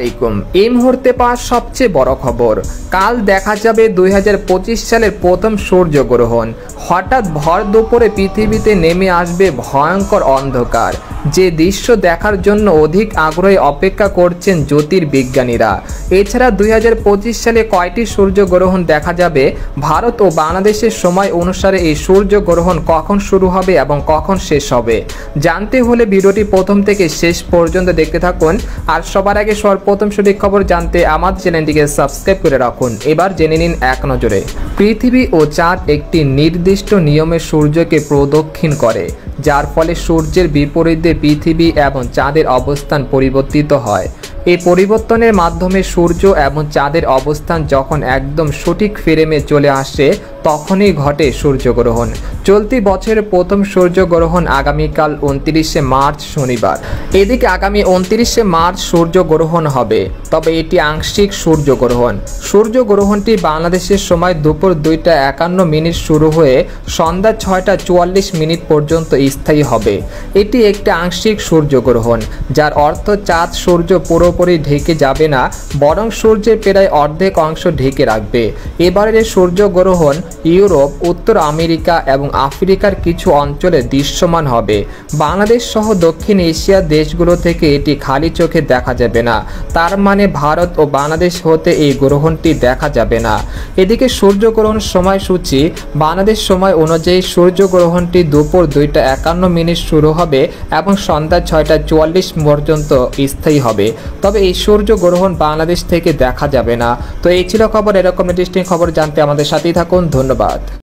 আলাইকুম। এই মুহূর্তে পাওয়া সবচেয়ে বড় খবর, কাল দেখা যাবে 2025 সালের প্রথম সূর্যগ্রহণ। হঠাৎ ভর দুপুরে পৃথিবীতে নেমে আসবে ভয়ঙ্কর অন্ধকার, যে দৃশ্য দেখার জন্য অধিক আগ্রহে অপেক্ষা করছেন জ্যোতির্বিজ্ঞানীরা। এছাড়া 2025 সালে কয়টি সূর্যগ্রহণ দেখা যাবে, ভারত ও বাংলাদেশের সময় অনুসারে এই সূর্যগ্রহণ কখন শুরু হবে এবং কখন শেষ হবে, জানতে হলে ভিডিওটি প্রথম থেকে শেষ পর্যন্ত দেখতে থাকুন। আর সবার আগে সর্বপ্রথম সঠিক খবর জানতে আমাদের চ্যানেলটিকে সাবস্ক্রাইব করে রাখুন। এবার জেনে নিন এক নজরে। পৃথিবী ও চাঁদ একটি নির্দিষ্ট নিয়মে সূর্যকে প্রদক্ষিণ করে, যার ফলে সূর্যের বিপরীতে পৃথিবী এবং চাঁদের অবস্থান পরিবর্তিত হয়। এই পরিবর্তনের মাধ্যমে সূর্য এবং চাঁদের অবস্থান যখন একদম সঠিক ফ্রেমে চলে আসে, তখনই ঘটে সূর্যগ্রহণ। চলতি বছরের প্রথম সূর্যগ্রহণ আগামীকাল 29শে মার্চ শনিবার। এদিকে আগামী 29শে মার্চ সূর্যগ্রহণ হবে, তবে এটি আংশিক সূর্যগ্রহণ। সূর্যগ্রহণটি বাংলাদেশের সময় দুপুর 2:51 শুরু হয়ে সন্ধ্যা 6:44 পর্যন্ত স্থায়ী হবে। এটি একটি আংশিক সূর্যগ্রহণ, যার অর্থ চাঁদ সূর্য পুরোপুরি ঢেকে যাবে না, বরং সূর্যের প্রায় অর্ধেক অংশ ঢেকে রাখবে। এবারের সূর্যগ্রহণ ইউরোপ, উত্তর আমেরিকা এবং আফ্রিকার কিছু অঞ্চলে দৃশ্যমান হবে। বাংলাদেশ সহ দক্ষিণ এশিয়ার দেশগুলো থেকে এটি খালি চোখে দেখা যাবে না, তার মানে ভারত ও বাংলাদেশ হতে এই গ্রহণটি দেখা যাবে না। এদিকে সূর্যগ্রহণ সময়সূচি, বাংলাদেশ সময় অনুযায়ী সূর্যগ্রহণটি দুপুর 2:51 শুরু হবে এবং সন্ধ্যা 6:44 পর্যন্ত স্থায়ী হবে। তবে এই সূর্যগ্রহণ বাংলাদেশ থেকে দেখা যাবে না। তো এই ছিল খবর। এরকম ইন্টারেস্টিং খবর জানতে আমাদের সাথেই থাকুন। ধন্যবাদ।